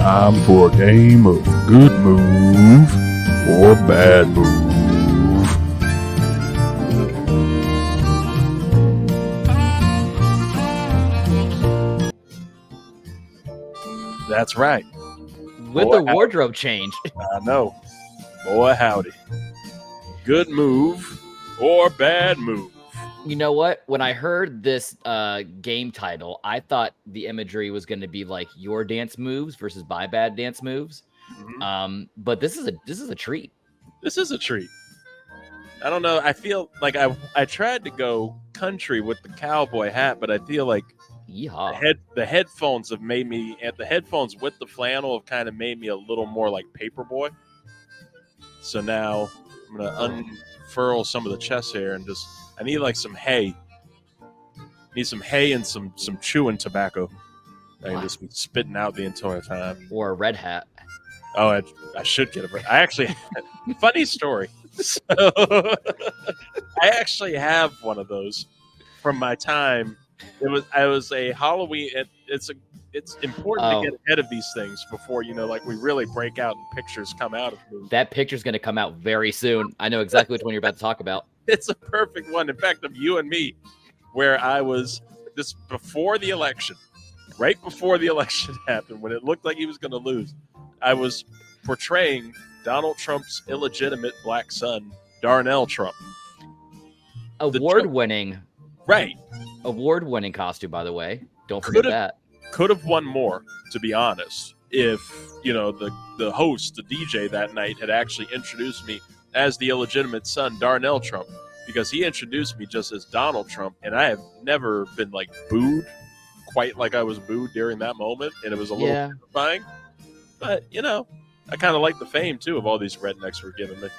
Time for a game of good move or bad move. That's right. With Boy, the wardrobe change. I know. Boy, howdy. Good move or bad move? You know what? When I heard this game title, I thought the imagery was going to be like your dance moves versus my bad dance moves. Mm-hmm. But this is a treat. This is a treat. I don't know. I feel like I tried to go country with the cowboy hat, but I feel like the headphones have made me, and the headphones with the flannel have kind of made me a little more like Paperboy. So now I'm gonna unfurl some of the chest hair and just I need like some hay. Need some hay and some chewing tobacco. I can just be spitting out the entire time. Or a red hat. Oh, I should get a red. I actually funny story. So I actually have one of those from my time. I was a Halloween. It's important to get ahead of these things before like we really break out and pictures come out of movies. That picture's going to come out very soon. I know exactly which one you're about to talk about. It's a perfect one. In fact, of you and me, where I was this before the election, right before the election happened, when it looked like he was going to lose. I was portraying Donald Trump's illegitimate black son, Darnell Trump. Award-winning costume, by the way. Don't forget that. Could have won more, to be honest, if the host, the DJ that night had actually introduced me as the illegitimate son, Darnell Trump, because he introduced me just as Donald Trump, and I have never been like booed quite like I was booed during that moment, and it was a little terrifying. But I kind of like the fame too of all these rednecks were giving me.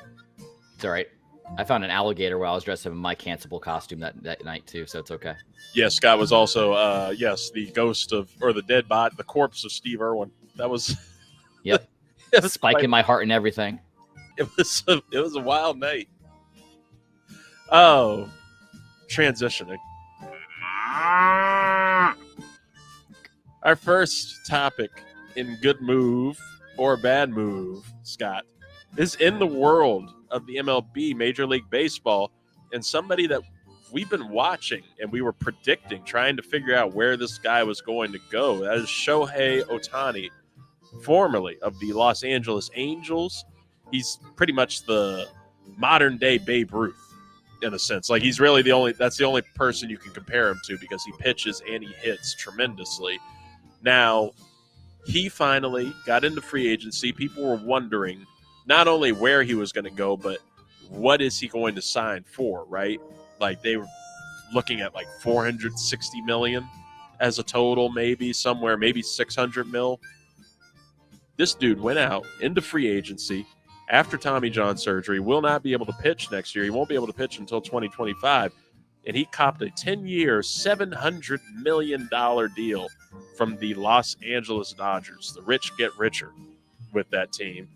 It's all right. I found an alligator while I was dressed up in my cancelable costume that night too, so it's okay. Yeah, Scott was also the ghost of, or the dead body, the corpse of Steve Irwin. That was yep. Spike in my heart and everything. It was a wild night. Oh, transitioning. Our first topic in good move or bad move, Scott, is in the world of the MLB, Major League Baseball, and somebody that we've been watching and we were predicting, trying to figure out where this guy was going to go. That is Shohei Ohtani, formerly of the Los Angeles Angels. He's pretty much the modern day Babe Ruth in a sense. Like he's really that's the only person you can compare him to because he pitches and he hits tremendously. Now, he finally got into free agency. People were wondering not only where he was going to go, but what is he going to sign for, right? Like they were looking at like $460 million as a total, maybe somewhere, maybe 600 mil. This dude went out into free agency after Tommy John surgery, will not be able to pitch next year. He won't be able to pitch until 2025. And he copped a 10-year, $700 million deal from the Los Angeles Dodgers. The rich get richer with that team.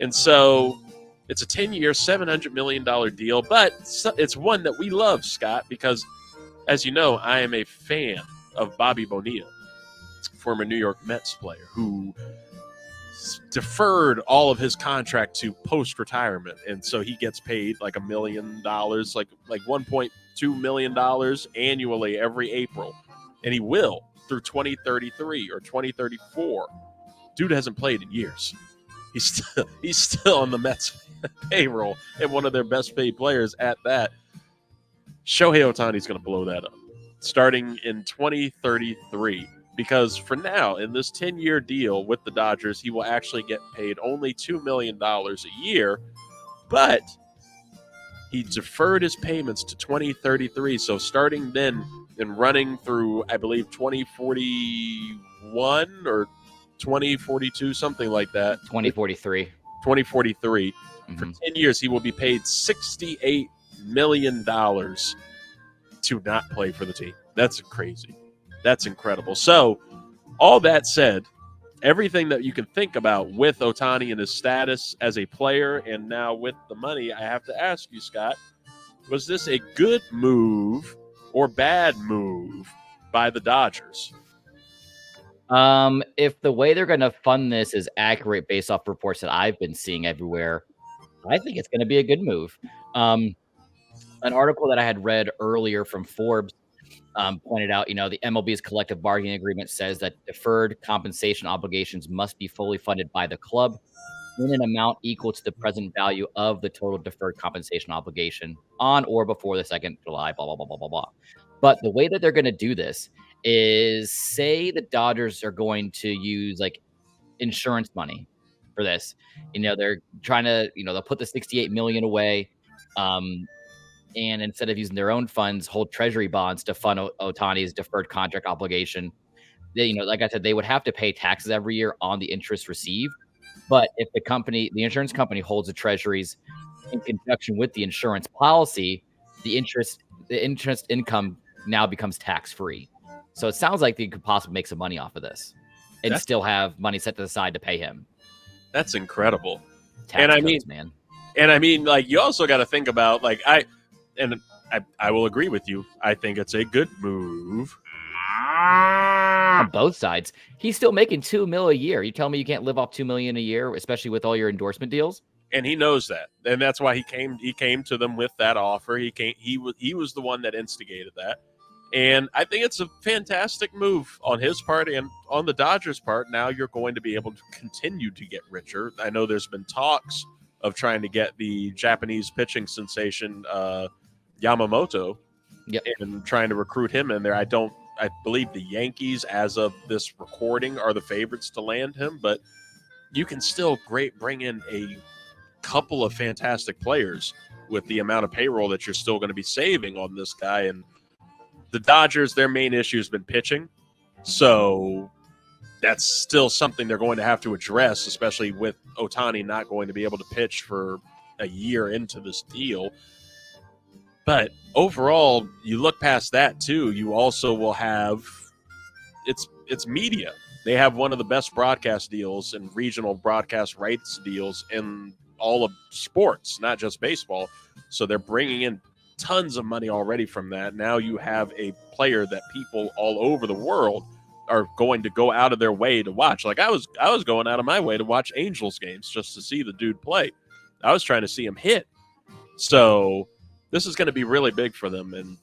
And so it's a 10-year, $700 million deal, but it's one that we love, Scott, because, as you know, I am a fan of Bobby Bonilla, former New York Mets player, who deferred all of his contract to post-retirement. And so he gets paid like $1 million, like $1.2 million annually every April. And he will through 2033 or 2034. Dude hasn't played in years. He's still on the Mets payroll and one of their best paid players at that. Shohei Ohtani is going to blow that up starting in 2033 because for now, in this 10-year deal with the Dodgers, he will actually get paid only $2 million a year, but he deferred his payments to 2033. So starting then and running through, I believe, 2041 or 2042, something like that. 2043. 2043. Mm-hmm. For 10 years, he will be paid $68 million to not play for the team. That's crazy. That's incredible. So, all that said, everything that you can think about with Ohtani and his status as a player and now with the money, I have to ask you, Scott, was this a good move or bad move by the Dodgers? If the way they're going to fund this is accurate based off reports that I've been seeing everywhere, I think it's going to be a good move. An article that I had read earlier from Forbes pointed out, the MLB's collective bargaining agreement says that deferred compensation obligations must be fully funded by the club in an amount equal to the present value of the total deferred compensation obligation on or before the 2nd July, blah, blah, blah, blah, blah, blah. But the way that they're going to do this is, say the Dodgers are going to use like insurance money for this. They're trying to, they'll put the 68 million away. And instead of using their own funds, hold treasury bonds to fund Otani's deferred contract obligation. They, like I said, they would have to pay taxes every year on the interest received. But if the insurance company holds the treasuries in conjunction with the insurance policy, the interest income now becomes tax free. So it sounds like they could possibly make some money off of this and still have money set to the side to pay him. That's incredible. Tax codes, man. And I mean, like, you also got to think about, like, I will agree with you. I think it's a good move. On both sides. He's still making $2 million a year. You tell me you can't live off $2 million a year, especially with all your endorsement deals? And he knows that. And that's why he came to them with that offer. He was the one that instigated that. And I think it's a fantastic move on his part and on the Dodgers' part. Now you're going to be able to continue to get richer. I know there's been talks of trying to get the Japanese pitching sensation Yamamoto, and trying to recruit him in there. I believe the Yankees, as of this recording, are the favorites to land him, but you can still bring in a couple of fantastic players with the amount of payroll that you're still going to be saving on this guy. And the Dodgers, their main issue has been pitching, so that's still something they're going to have to address, especially with Ohtani not going to be able to pitch for a year into this deal. But overall, you look past that too. You also will have it's media. They have one of the best broadcast deals and regional broadcast rights deals in all of sports, not just baseball. So they're bringing in tons of money already from that. Now you have a player that people all over the world are going to go out of their way to watch. Like I was going out of my way to watch Angels games just to see the dude play. I was trying to see him hit. So this is going to be really big for them, and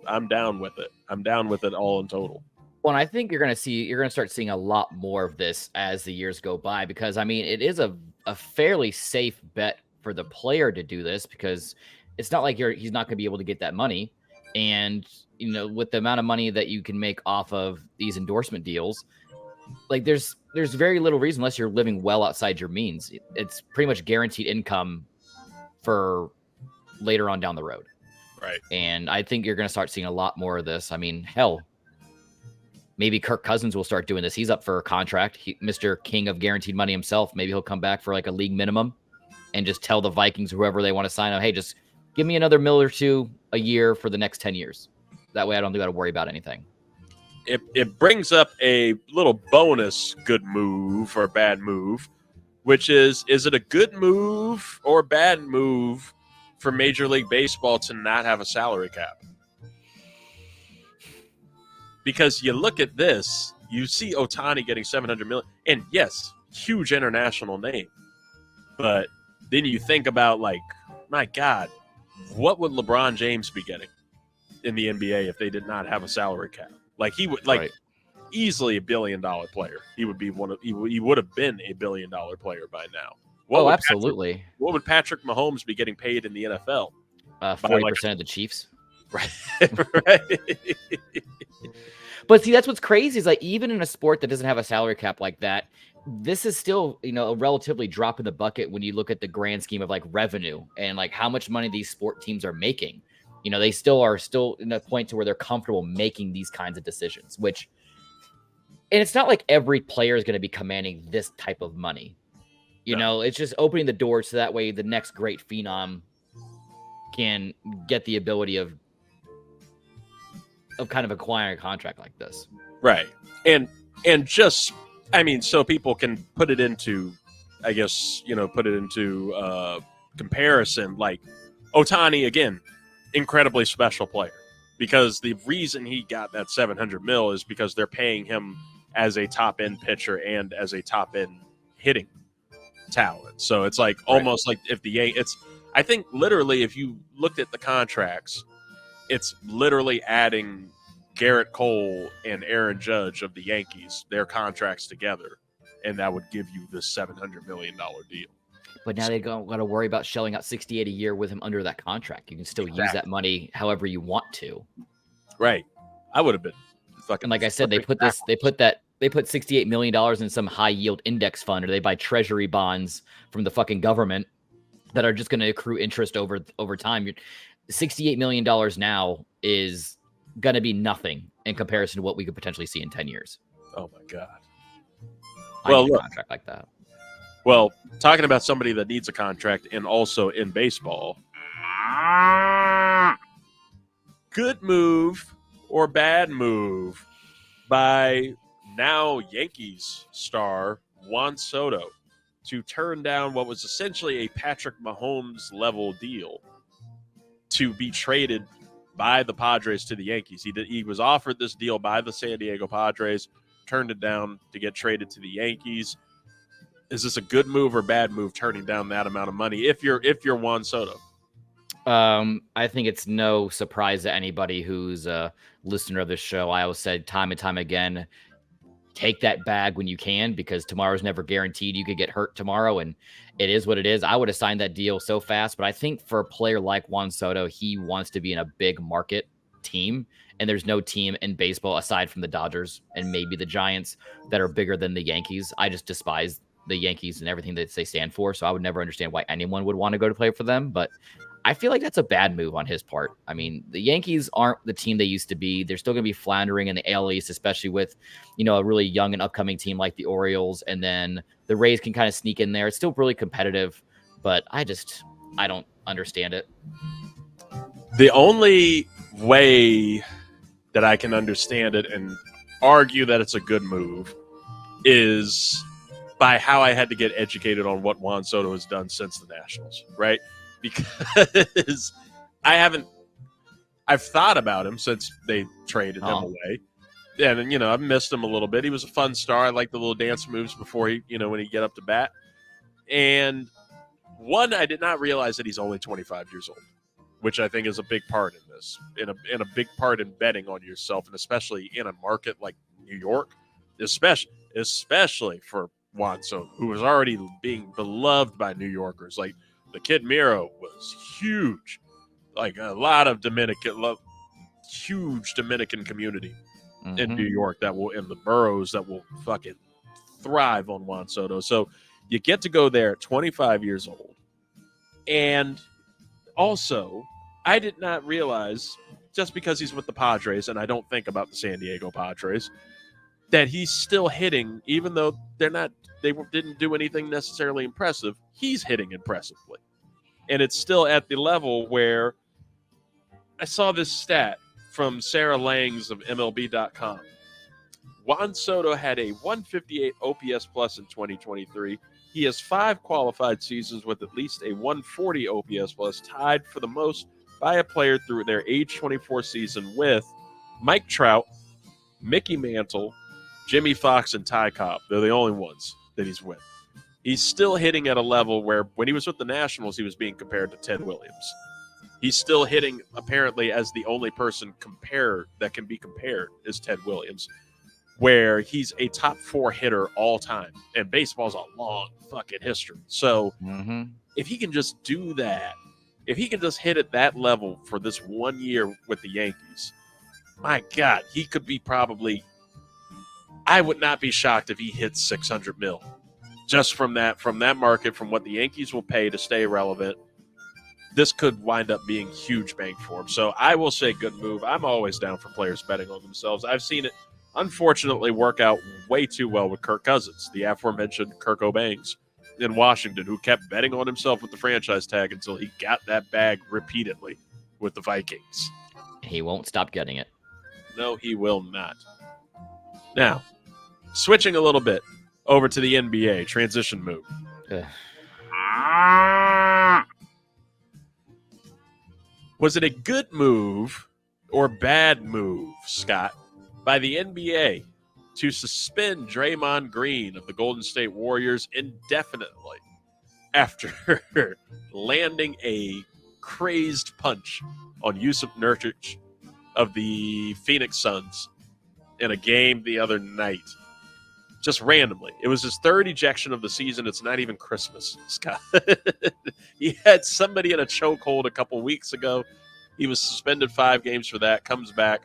I'm down with it. I'm down with it all in total. Well, and I think you're going to start seeing a lot more of this as the years go by, because I mean, it is a fairly safe bet for the player to do this, because it's not like he's not going to be able to get that money. And, with the amount of money that you can make off of these endorsement deals, like there's very little reason, unless you're living well outside your means. It's pretty much guaranteed income for later on down the road. Right. And I think you're going to start seeing a lot more of this. I mean, hell, maybe Kirk Cousins will start doing this. He's up for a contract. Mr. King of guaranteed money himself. Maybe he'll come back for like a league minimum and just tell the Vikings, whoever they want to sign up, hey, just give me another $1 million or $2 million a year for the next 10 years. That way I don't got to worry about anything. It brings up a little bonus good move or bad move, which is it a good move or bad move for Major League Baseball to not have a salary cap? Because you look at this, you see Ohtani getting $700 million, and yes, huge international name. But then you think about, like, my God, what would LeBron James be getting in the NBA if they did not have a salary cap? Like, he would, like, easily $1 billion player. He would be he would have been $1 billion player by now. Absolutely. What would Patrick Mahomes be getting paid in the NFL? 40% of the Chiefs. Right. Right. But see, that's what's crazy is, like, even in a sport that doesn't have a salary cap like that, this is still, a relatively drop in the bucket when you look at the grand scheme of like revenue and like how much money these sport teams are making. They still are in a point to where they're comfortable making these kinds of decisions, and it's not like every player is going to be commanding this type of money. It's just opening the door so that way the next great phenom can get the ability of kind of acquiring a contract like this. Right. And just, I mean, so people can put it into, I guess, comparison, like Ohtani, again, incredibly special player, because the reason he got that $700 million is because they're paying him as a top end pitcher and as a top end hitting talent. So it's like almost like if I think literally if you looked at the contracts, it's literally adding Garrett Cole and Aaron Judge of the Yankees, their contracts together, and that would give you this $700 million deal. But now they don't got to worry about shelling out $68 a year with him under that contract. You can still use that money however you want to. Right. I would have been fucking. And like I said, they put $68 million in some high yield index fund, or they buy treasury bonds from the fucking government that are just going to accrue interest over time. $68 million now is going to be nothing in comparison to what we could potentially see in 10 years. Oh my God. Well, a contract like that. Well, talking about somebody that needs a contract and also in baseball, good move or bad move by now Yankees star Juan Soto to turn down what was essentially a Patrick Mahomes level deal to be traded by the Padres to the Yankees. He was offered this deal by the San Diego Padres, turned it down to get traded to the Yankees. Is this a good move or bad move turning down that amount of money if you're Juan Soto? I think it's no surprise to anybody who's a listener of this show. I always said time and time again, take that bag when you can, because tomorrow's never guaranteed. You could get hurt tomorrow, and it is what it is. I would have signed that deal so fast, but I think for a player like Juan Soto, he wants to be in a big market team, and there's no team in baseball aside from the Dodgers and maybe the Giants that are bigger than the Yankees. I just despise the Yankees and everything that they stand for, so I would never understand why anyone would want to go to play for them, but I feel like that's a bad move on his part. I mean, the Yankees aren't the team they used to be. They're still going to be floundering in the AL East, especially with, a really young and upcoming team like the Orioles. And then the Rays can kind of sneak in there. It's still really competitive, but I don't understand it. The only way that I can understand it and argue that it's a good move is by how I had to get educated on what Juan Soto has done since the Nationals, right? Because I've thought about him since they traded him away. And, I've missed him a little bit. He was a fun star. I like the little dance moves before when he get up to bat. And one, I did not realize that he's only 25 years old, which I think is a big part in this, in a big part in betting on yourself, and especially in a market like New York, especially for Juan Soto, who was already being beloved by New Yorkers. Like, the Kid Miro was huge, like a lot of huge Dominican community in New York in the boroughs that will fucking thrive on Juan Soto. So you get to go there at 25 years old. And also, I did not realize, just because he's with the Padres, and I don't think about the San Diego Padres, that he's still hitting, even though they didn't do anything necessarily impressive. He's hitting impressively. And it's still at the level where I saw this stat from Sarah Langs of MLB.com. Juan Soto had a 158 OPS plus in 2023. He has 5 qualified seasons with at least a 140 OPS plus, tied for the most by a player through their age 24 season with Mike Trout, Mickey Mantle, Jimmy Fox, and Ty Cobb. They're the only ones that he's with. He's still hitting at a level where when he was with the Nationals, he was being compared to Ted Williams. He's still hitting apparently as the only person that can be compared is Ted Williams, where he's a top 4 hitter all time. And baseball's a long fucking history. So if he can just do that, if he can just hit at that level for this 1 year with the Yankees, my God, he could be probably, I would not be shocked if he hits 600 mil. Just from that market, from what the Yankees will pay to stay relevant, this could wind up being huge bank for him. So I will say good move. I'm always down for players betting on themselves. I've seen it, unfortunately, work out way too well with Kirk Cousins, the aforementioned Kirk O'Banks in Washington, who kept betting on himself with the franchise tag until he got that bag repeatedly with the Vikings. He won't stop getting it. No, he will not. Now, switching a little bit over to the NBA, transition move. Was it a good move or bad move, Scott, by the NBA to suspend Draymond Green of the Golden State Warriors indefinitely after landing a crazed punch on Yusuf Nurkic of the Phoenix Suns in a game the other night. Just randomly. It was his third ejection of the season. It's not even Christmas, Scott. He had somebody in a chokehold a couple weeks ago. He was suspended 5 games for that, comes back,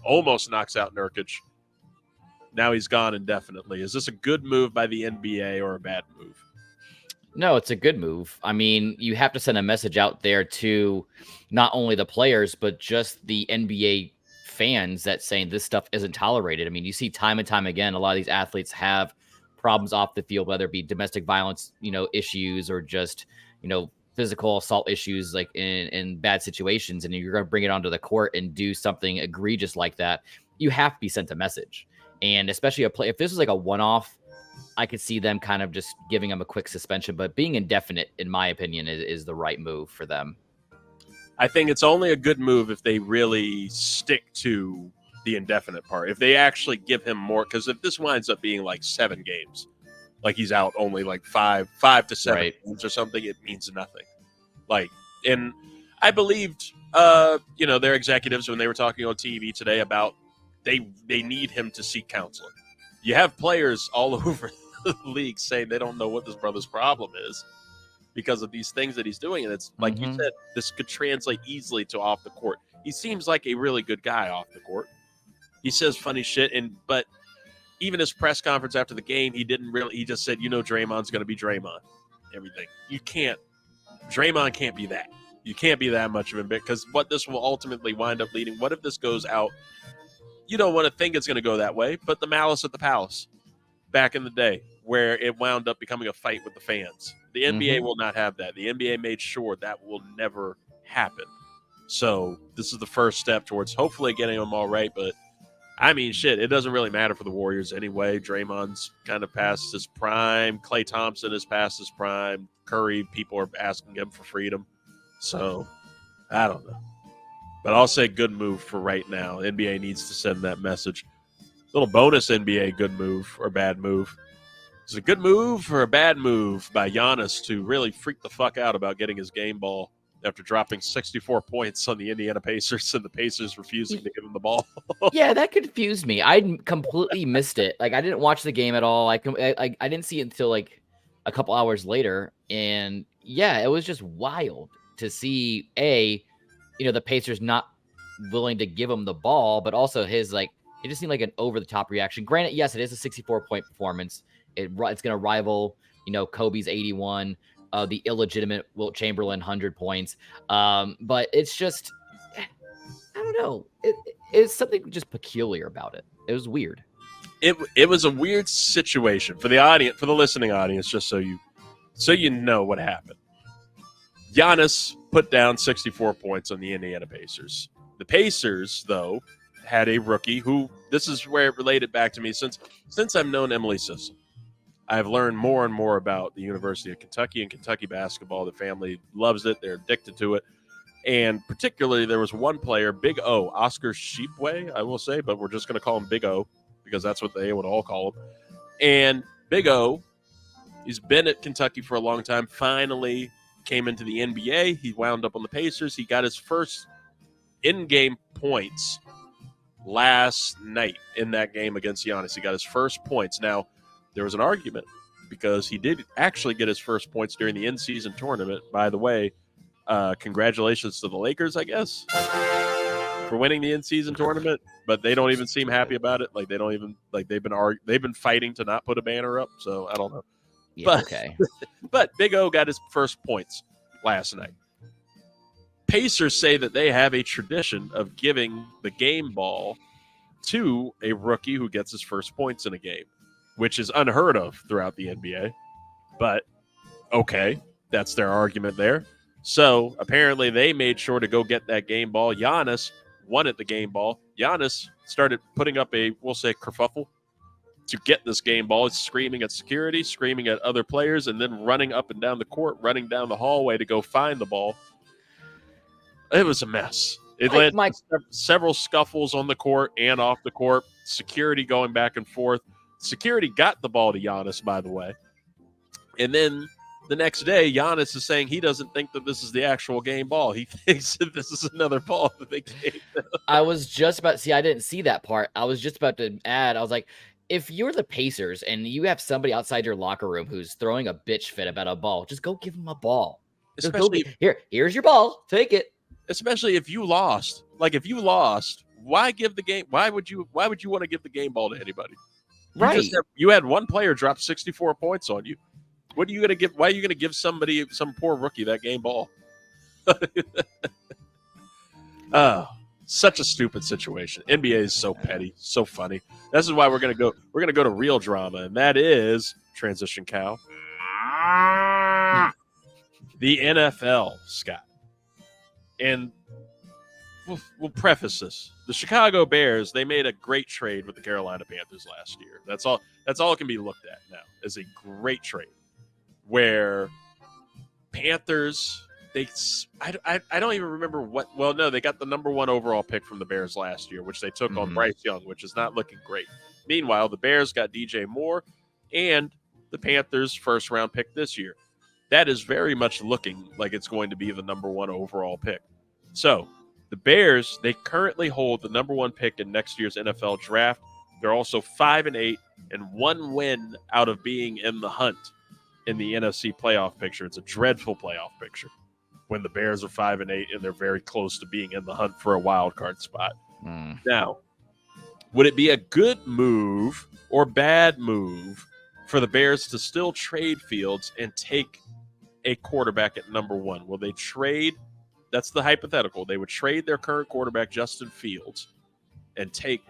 almost knocks out Nurkic. Now he's gone indefinitely. Is this a good move by the NBA or a bad move? No, it's a good move. I mean, you have to send a message out there to not only the players, but just the NBA fans that saying this stuff isn't tolerated. I mean, you see time and time again, a lot of these athletes have problems off the field, whether it be domestic violence, issues or just, physical assault issues like in bad situations. And you're going to bring it onto the court and do something egregious like that. You have to be sent a message. And especially if this was like a one-off, I could see them kind of just giving them a quick suspension, but being indefinite, in my opinion, is the right move for them. I think it's only a good move if they really stick to the indefinite part. If they actually give him more, because if this winds up being like 7 games, like he's out only like 5 to 7 games or something, it means nothing. And I believed, their executives when they were talking on TV today about they need him to seek counseling. You have players all over the league saying they don't know what this brother's problem is because of these things that he's doing. And it's like you said, this could translate easily to off the court. He seems like a really good guy off the court. He says funny shit. But even his press conference after the game, he just said, Draymond's going to be Draymond. Everything. Draymond can't be that. You can't be that much of a bit because what this will ultimately wind up leading, what if this goes out? You don't want to think it's going to go that way, but the Malice at the Palace back in the day where it wound up becoming a fight with the fans. The NBA will not have that. The NBA made sure that will never happen. So this is the first step towards hopefully getting them all right. But, I mean, shit, it doesn't really matter for the Warriors anyway. Draymond's kind of past his prime. Klay Thompson is past his prime. Curry, people are asking him for freedom. So, I don't know. But I'll say good move for right now. NBA needs to send that message. Little bonus NBA good move or bad move. Is it a good move or a bad move by Giannis to really freak the fuck out about getting his game ball after dropping 64 points on the Indiana Pacers and the Pacers refusing to give him the ball? Yeah, that confused me. I completely missed it. Like, I didn't watch the game at all. I didn't see it until like a couple hours later. And yeah, it was just wild to see the Pacers not willing to give him the ball, but also his it just seemed like an over-the-top reaction. Granted, yes, it is a 64-point performance. It's going to rival, Kobe's 81, the illegitimate Wilt Chamberlain 100 points. But it's just, I don't know. It's something just peculiar about it. It was weird. It was a weird situation for the audience, for the listening audience, just so you know what happened. Giannis put down 64 points on the Indiana Pacers. The Pacers, though, had a rookie who, this is where it related back to me. Since I've known Emily Sisson, I've learned more and more about the University of Kentucky and Kentucky basketball. The family loves it. They're addicted to it. And particularly, there was one player, Big O, Oscar Sheepway, I will say, but we're just going to call him Big O because that's what they would all call him. And Big O, he's been at Kentucky for a long time, finally came into the NBA. He wound up on the Pacers. He got his first in-game points last night in that game against Giannis. He got his first points. Now, there was an argument because he did actually get his first points during the in-season tournament. By the way, congratulations to the Lakers, I guess, for winning the in-season tournament. But they don't even seem happy about it. Like, they don't even they've been fighting to not put a banner up. So I don't know. Yeah, okay. But Big O got his first points last night. Pacers say that they have a tradition of giving the game ball to a rookie who gets his first points in a game, which is unheard of throughout the NBA. But, okay, that's their argument there. So, apparently they made sure to go get that game ball. Giannis wanted the game ball. Giannis started putting up a, we'll say, kerfuffle to get this game ball. It's screaming at security, screaming at other players, and then running up and down the court, running down the hallway to go find the ball. It was a mess. It led to several scuffles on the court and off the court. Security going back and forth. Security got the ball to Giannis, by the way. And then the next day, Giannis is saying he doesn't think that this is the actual game ball. He thinks that this is another ball that they gave him. I was just about to see. I didn't see that part. I was just about to add. I was like, if you're the Pacers and you have somebody outside your locker room who's throwing a bitch fit about a ball, just go give him a ball. Especially here's your ball. Take it. Especially if you lost. Like if you lost, why give the game? Why would you want to give the game ball to anybody? You had one player drop 64 points on you. What are you going to give? Why are you going to give some poor rookie that game ball? Oh, such a stupid situation. NBA is so petty, so funny. This is why we're going to go to real drama, and that is transition cow. The NFL, Scott. And we'll preface this. The Chicago Bears, they made a great trade with the Carolina Panthers last year. That's all it can be looked at now as a great trade. Where Panthers, I don't even remember what. Well, no, they got the number 1 overall pick from the Bears last year, which they took on Bryce Young, which is not looking great. Meanwhile, the Bears got DJ Moore and the Panthers' first round pick this year. That is very much looking like it's going to be the number 1 overall pick. So the Bears, they currently hold the number 1 pick in next year's NFL draft. They're also 5-8 and 1 win out of being in the hunt in the NFC playoff picture. It's a dreadful playoff picture when the Bears are 5-8 and they're very close to being in the hunt for a wild card spot. Now, would it be a good move or bad move for the Bears to still trade Fields and take a quarterback at number 1? Will they trade? That's the hypothetical. They would trade their current quarterback, Justin Fields, and take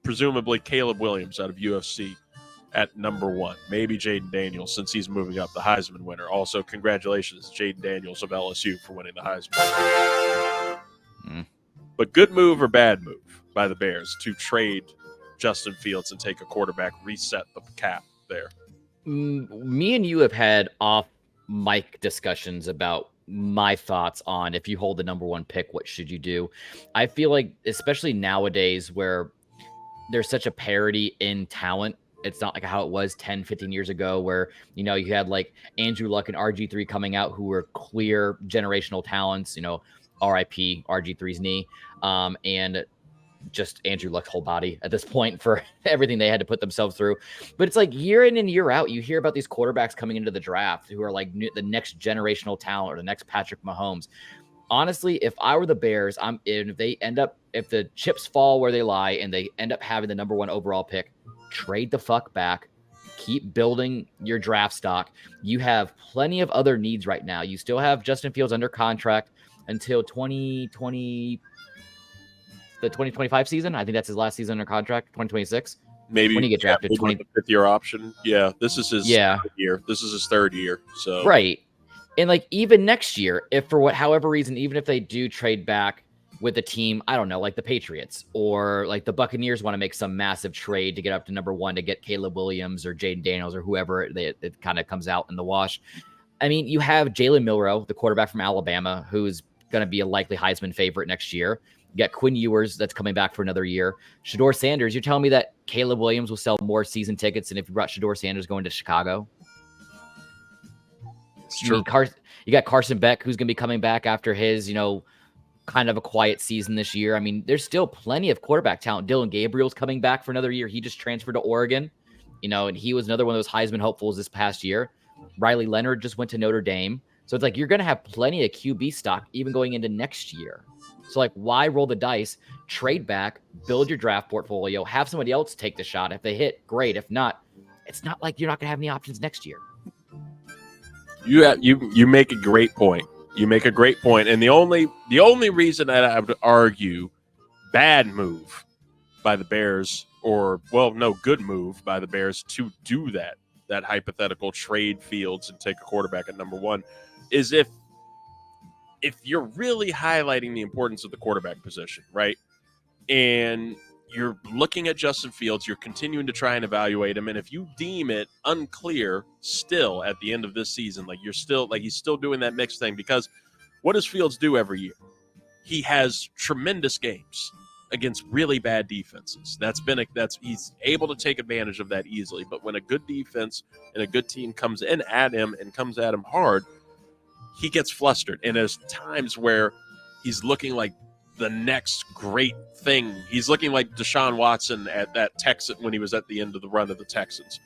presumably Caleb Williams out of UFC at number 1. Maybe Jaden Daniels, since he's moving up, the Heisman winner. Also, congratulations, Jaden Daniels of LSU for winning the Heisman. But good move or bad move by the Bears to trade Justin Fields and take a quarterback, reset the cap there? Me and you have had off mic discussions about my thoughts on if you hold the number 1 pick, what should you do? I feel like, especially nowadays where there's such a parity in talent, it's not like how it was 10, 15 years ago where, you had like Andrew Luck and RG3 coming out who were clear generational talents, RIP RG3's knee, and just Andrew Luck's whole body at this point for everything they had to put themselves through. But it's like year in and year out, you hear about these quarterbacks coming into the draft who are like the next generational talent or the next Patrick Mahomes. Honestly, if I were the Bears, if the chips fall where they lie and they end up having the number 1 overall pick, trade the fuck back, keep building your draft stock. You have plenty of other needs right now. You still have Justin Fields under contract until 2020, the 2025 season. I think that's his last season under contract, 2026. Maybe when he get drafted, the 5th year option. Yeah, this is his third year. This is his 3rd year. So right. And like even next year, if for however reason, even if they do trade back with the team, I don't know, like the Patriots or like the Buccaneers want to make some massive trade to get up to number 1 to get Caleb Williams or Jaden Daniels or whoever it kind of comes out in the wash. I mean, you have Jalen Milroe, the quarterback from Alabama, who's going to be a likely Heisman favorite next year. You got Quinn Ewers that's coming back for another year. Shedeur Sanders, you're telling me that Caleb Williams will sell more season tickets than if you brought Shedeur Sanders going to Chicago? It's true. You got Carson Beck, who's going to be coming back after his, kind of a quiet season this year. I mean, there's still plenty of quarterback talent. Dylan Gabriel's coming back for another year. He just transferred to Oregon, and he was another one of those Heisman hopefuls this past year. Riley Leonard just went to Notre Dame. So it's like you're going to have plenty of QB stock even going into next year. So like, why roll the dice, trade back, build your draft portfolio, have somebody else take the shot. If they hit, great. If not, it's not like you're not going to have any options next year. You make a great point. You make a great point. And the only reason that I would argue bad move by the Bears good move by the Bears to do that hypothetical trade Fields and take a quarterback at number 1 is if you're really highlighting the importance of the quarterback position, right? And you're looking at Justin Fields, you're continuing to try and evaluate him. And if you deem it unclear still at the end of this season, he's still doing that mixed thing, because what does Fields do every year? he has tremendous games against really bad defenses. He's able to take advantage of that easily. But when a good defense and a good team comes in at him and comes at him hard, he gets flustered. And there's times where he's looking like the next great thing. He's looking like Deshaun Watson at that Texan when he was at the end of the run of the Texans,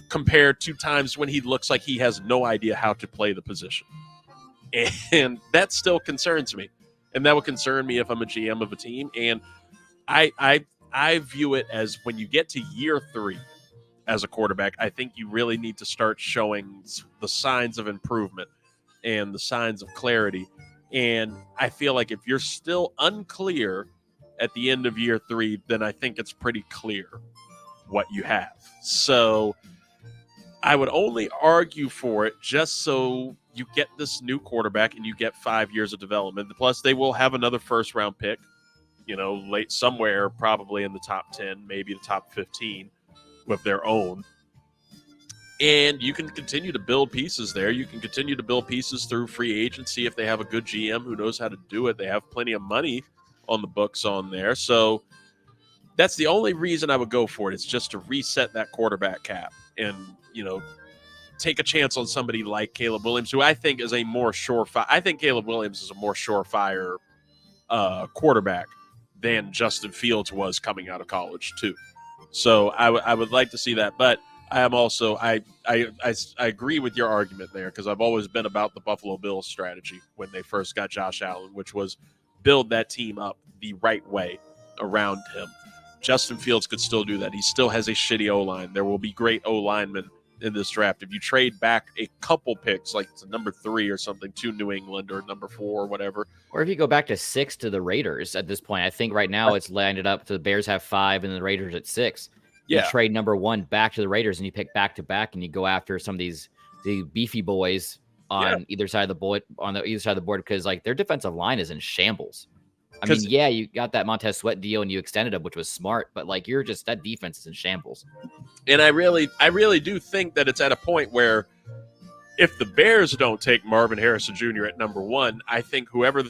compared to times when he looks like he has no idea how to play the position. And that still concerns me. And that would concern me if I'm a GM of a team. And I view it as when you get to year 3 as a quarterback, I think you really need to start showing the signs of improvement and the signs of clarity. And I feel like if you're still unclear at the end of year 3, then I think it's pretty clear what you have. So I would only argue for it just so you get this new quarterback and you get 5 years of development. Plus, they will have another first-round pick, late somewhere, probably in the top 10, maybe the top 15 with their own. And you can continue to build pieces there. You can continue to build pieces through free agency if they have a good GM who knows how to do it. They have plenty of money on the books on there. So that's the only reason I would go for it. It's just to reset that quarterback cap and, take a chance on somebody like Caleb Williams, who I think is a more surefire. I think Caleb Williams is a more surefire quarterback than Justin Fields was coming out of college too. So I would like to see that, but I am also I agree with your argument there, because I've always been about the Buffalo Bills strategy when they first got Josh Allen, which was build that team up the right way around him. Justin Fields could still do that. He still has a shitty O-line. There will be great O-linemen in this draft. If you trade back a couple picks, like to number 3 or something, to New England, or number 4 or whatever. Or if you go back to 6 to the Raiders at this point, I think right now it's landed up to the Bears have 5 and the Raiders at 6. You trade number 1 back to the Raiders and you pick back to back and you go after some of the beefy boys on either side of the board, because like their defensive line is in shambles. I mean, yeah, you got that Montez Sweat deal and you extended him, which was smart, but like that defense is in shambles. And I really do think that it's at a point where if the Bears don't take Marvin Harrison Jr. at number 1, I think whoever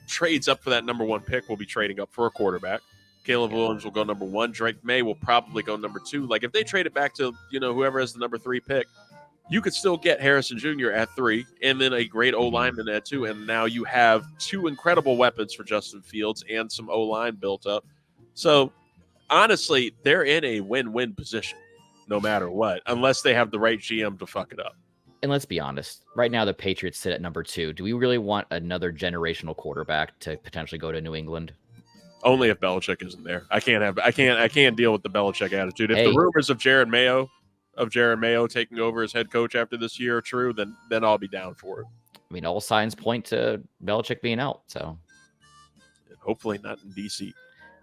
trades up for that number 1 pick will be trading up for a quarterback. Caleb Williams will go number 1. Drake May will probably go number 2. Like if they trade it back to, whoever has the number 3 pick, you could still get Harrison Jr. at 3 and then a great O-lineman at 2. And now you have 2 incredible weapons for Justin Fields and some O-line built up. So honestly, they're in a win-win position no matter what, unless they have the right GM to fuck it up. And let's be honest, right now the Patriots sit at number 2. Do we really want another generational quarterback to potentially go to New England? Only if Belichick isn't there. I can't deal with the Belichick attitude. If the rumors of Jared Mayo taking over as head coach after this year are true, then I'll be down for it. I mean, all signs point to Belichick being out, so hopefully not in DC.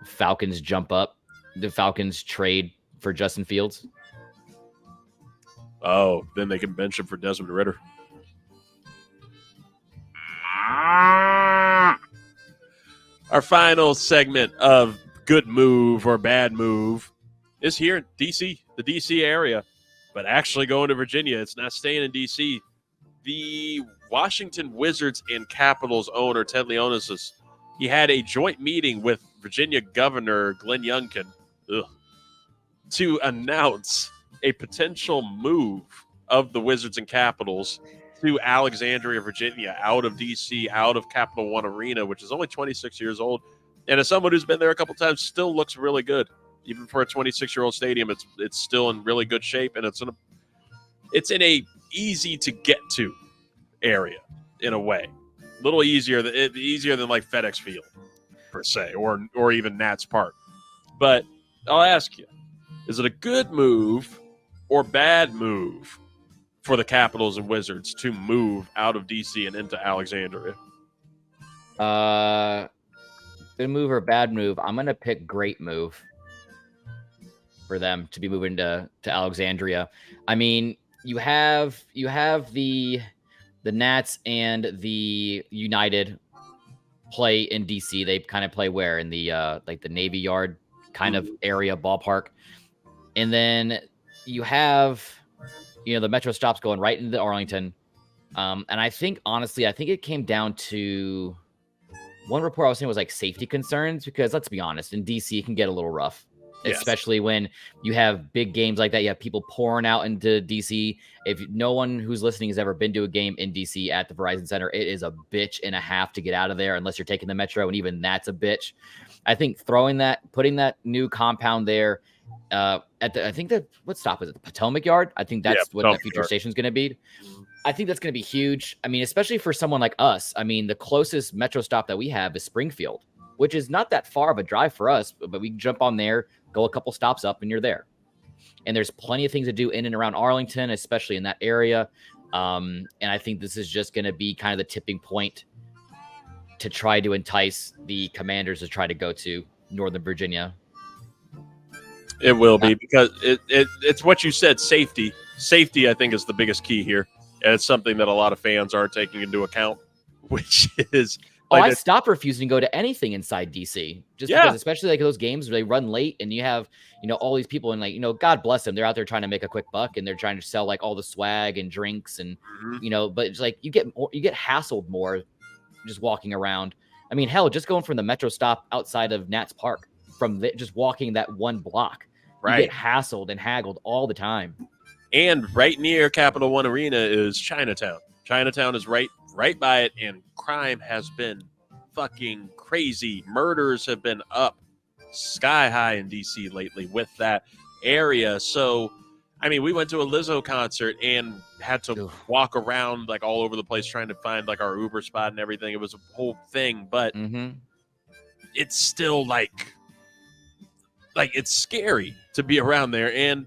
Falcons jump up. The Falcons trade for Justin Fields. Oh, then they can bench him for Desmond Ridder. Our final segment of Good Move or Bad Move is here in DC, the DC area, but actually going to Virginia. It's not staying in DC. The Washington Wizards and Capitals owner, Ted Leonsis, he had a joint meeting with Virginia Governor Glenn Youngkin to announce a potential move of the Wizards and Capitals to Alexandria, Virginia, out of DC, out of Capital One Arena, which is only 26 years old. And as someone who's been there a couple times, still looks really good. Even for a 26-year-old stadium, it's still in really good shape, and it's in a easy to get to area in a way. A little easier than like FedEx Field per se, or even Nats Park. But I'll ask you, is it a good move or bad move for the Capitals and Wizards to move out of DC and into Alexandria? Good move or bad move? I'm gonna pick great move for them to be moving to Alexandria. I mean, you have the Nats and the United play in DC. They kind of play where in the like the Navy Yard kind of area ballpark, and then you have the Metro stops going right into Arlington. And I think honestly, it came down to one report I was saying was like safety concerns, because let's be honest, in DC it can get a little rough. Yes. Especially when you have big games like that. You have people pouring out into DC. If no one who's listening has ever been to a game in DC at the Verizon Center, it is a bitch and a half to get out of there unless you're taking the Metro, and even that's a bitch. I think putting that new compound there I think what stop is it? The Potomac Yard? I think that's what the future station is going to be. I think that's going to be huge. I mean, especially for someone like us. I mean, the closest Metro stop that we have is Springfield, which is not that far of a drive for us, but we can jump on there, go a couple stops up, and you're there. And there's plenty of things to do in and around Arlington, especially in that area. And I think this is just going to be kind of the tipping point to try to entice the Commanders to try to go to Northern Virginia. It will be, because it's what you said, safety. Safety, I think, is the biggest key here. And it's something that a lot of fans are taking into account, which is... I stopped refusing to go to anything inside DC, just because, especially like those games where they run late and you have, all these people, and like, God bless them, they're out there trying to make a quick buck and they're trying to sell like all the swag and drinks and, but it's like you get hassled more just walking around. I mean, hell, just going from the Metro stop outside of Nats Park, just walking that one block, you get hassled and haggled all the time. And right near Capital One Arena is Chinatown. Chinatown is right by it, and crime has been fucking crazy. Murders have been up sky high in DC lately with that area. So, I mean, we went to a Lizzo concert and had to walk around like all over the place trying to find like our Uber spot and everything. It was a whole thing, but it's still like it's scary to be around there. And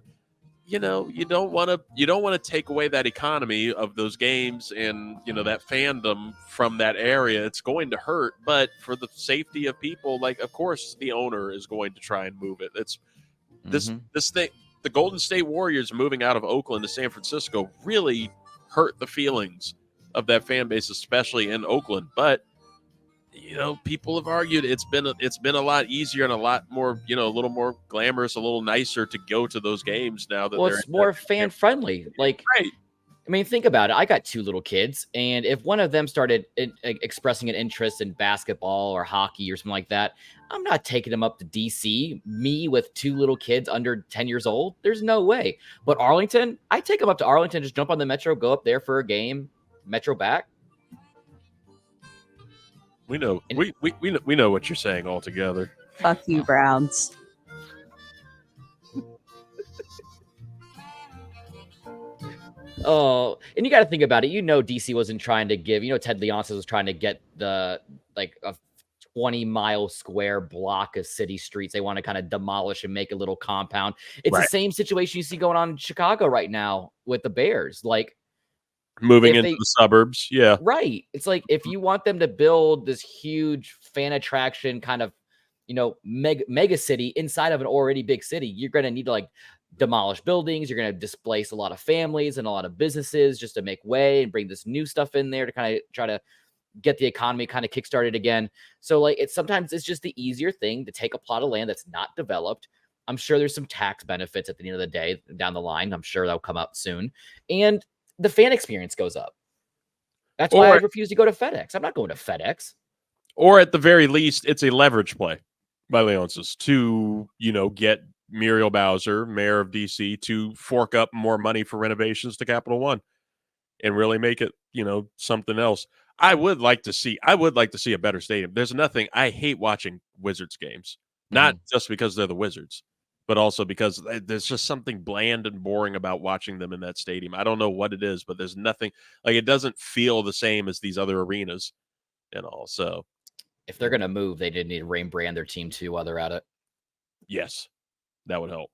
you don't want to take away that economy of those games and, that fandom from that area. It's going to hurt, but for the safety of people, like, of course, the owner is going to try and move it. It's this thing. The Golden State Warriors moving out of Oakland to San Francisco really hurt the feelings of that fan base, especially in Oakland. But, people have argued it's been a lot easier and a lot more, a little more glamorous, a little nicer to go to those games now that it's more fan friendly. Like, I mean, think about it. I got 2 little kids, and if one of them started expressing an interest in basketball or hockey or something like that, I'm not taking them up to DC. Me with 2 little kids under 10 years old, there's no way. But Arlington, I take them up to Arlington, just jump on the Metro, go up there for a game, Metro back. We know we know what you're saying altogether. Fuck you, Browns. Oh, and you got to think about it. DC wasn't trying to give. Ted Leonsis was trying to get a 20-mile square block of city streets. They want to kind of demolish and make a little compound. It's the same situation you see going on in Chicago right now with the Bears. Like, moving into the suburbs. Yeah. Right. It's like, if you want them to build this huge fan attraction kind of, mega city inside of an already big city, you're going to need to demolish buildings. You're going to displace a lot of families and a lot of businesses just to make way and bring this new stuff in there to kind of try to get the economy kind of kickstarted again. So sometimes it's just the easier thing to take a plot of land that's not developed. I'm sure there's some tax benefits at the end of the day down the line. I'm sure that'll come up soon. And the fan experience goes up. That's why I refuse to go to FedEx. I'm not going to FedEx. Or at the very least, it's a leverage play by Leonsis to, get Muriel Bowser, mayor of DC, to fork up more money for renovations to Capital One and really make it, something else. I would like to see a better stadium. There's nothing. I hate watching Wizards games, not just because they're the Wizards, but also because there's just something bland and boring about watching them in that stadium. I don't know what it is, but there's nothing, it doesn't feel the same as these other arenas and all. So if they're going to move, they did need to brand their team too while they're at it. Yes, that would help.